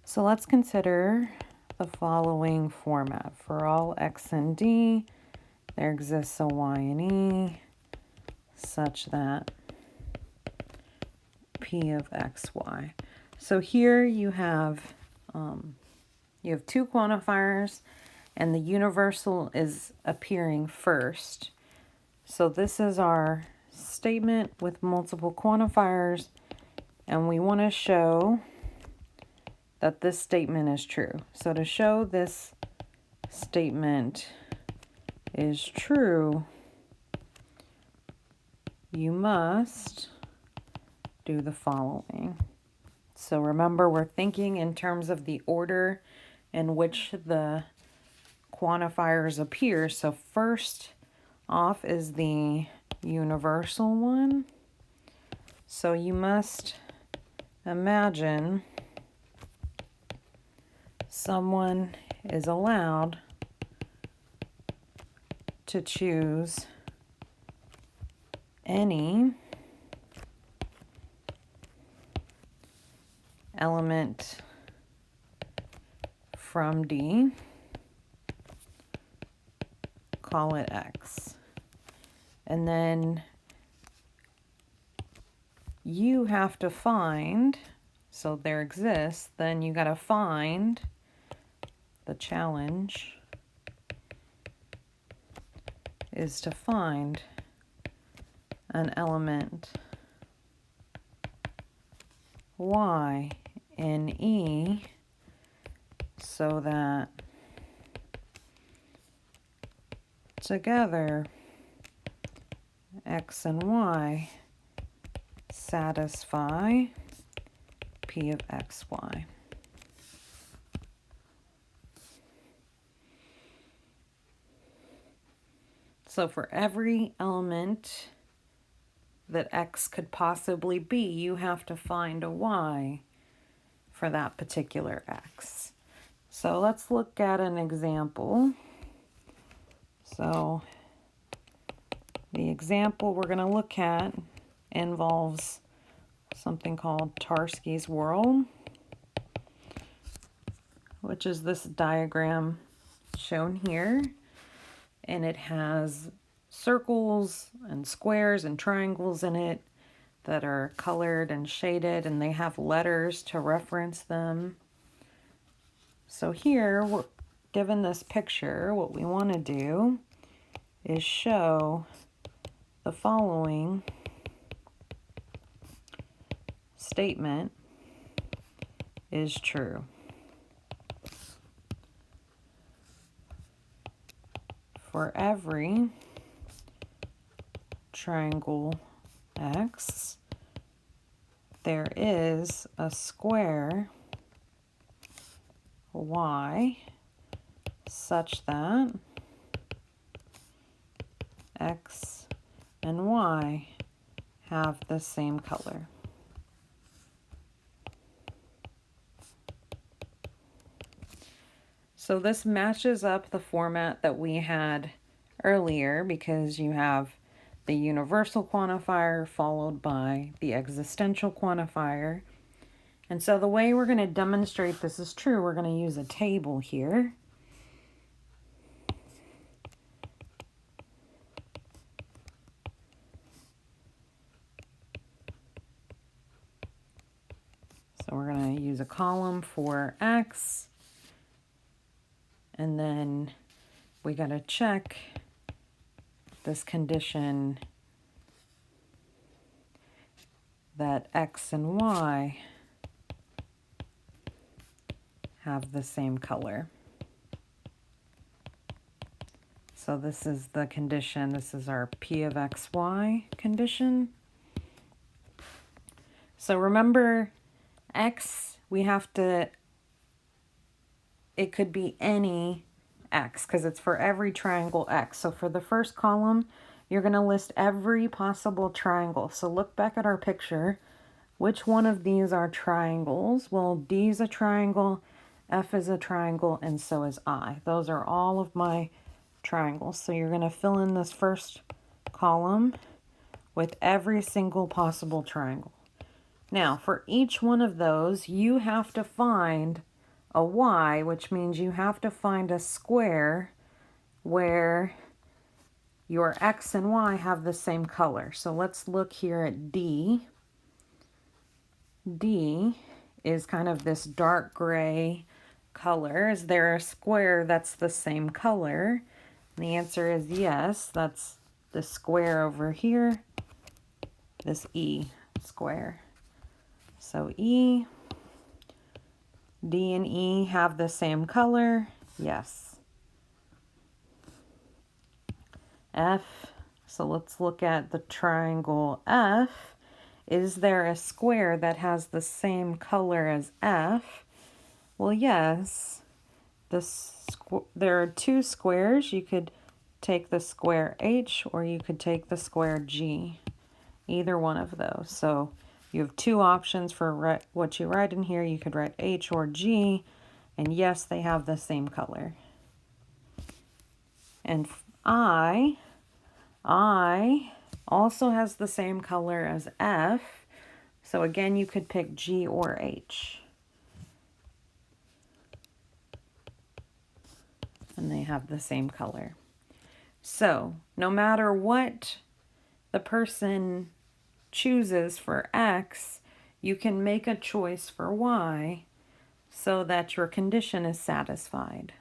So let's consider the following format. For all x and d, there exists a y and e such that p of x, y. So here you have two quantifiers, and the universal is appearing first. So this is our statement with multiple quantifiers, and we want to show that this statement is true. So to show this statement is true, you must do the following. So remember, we're thinking in terms of the order in which the quantifiers appear. So first off is the universal one. So you must imagine someone is allowed to choose any element from D, call it X. And then you have to find, so there exists, then you got to find, the challenge is to find an element Y in E so that together X and Y satisfy P of XY. So for every element that X could possibly be, you have to find a Y for that particular X. So let's look at an example. So the example we're going to look at involves something called Tarski's world, which is this diagram shown here. And it has circles and squares and triangles in it that are colored and shaded, and they have letters to reference them. So here, given this picture, what we want to do is show the following statement is true. For every triangle X, there is a square Y such that X and Y have the same color. So this matches up the format that we had earlier, because you have the universal quantifier followed by the existential quantifier. And so the way we're going to demonstrate this is true, we're going to use a table here. So we're going to use a column for X, and then we got to check this condition that X and Y have the same color. So this is the condition, this is our P of XY condition. So remember, X, we have to, it could be any X because it's for every triangle X. So for the first column, you're going to list every possible triangle. So look back at our picture. Which one of these are triangles? Well, D is a triangle, F is a triangle, and so is I. Those are all of my triangles. So you're going to fill in this first column with every single possible triangle. Now, for each one of those, you have to find a y, which means you have to find a square where your x and y have the same color. So let's look here at D. D is kind of this dark gray color. Is there a square that's the same color? And the answer is yes. That's the square over here, this E square. So E, D and E have the same color. Yes. F, so let's look at the triangle F. Is there a square that has the same color as F? Well, yes. There are two squares. You could take the square H or you could take the square G. Either one of those. So you have two options for what you write in here. You could write H or G. And yes, they have the same color. And I also has the same color as F. So again, you could pick G or H. And they have the same color. So no matter what the person chooses for X, you can make a choice for Y so that your condition is satisfied.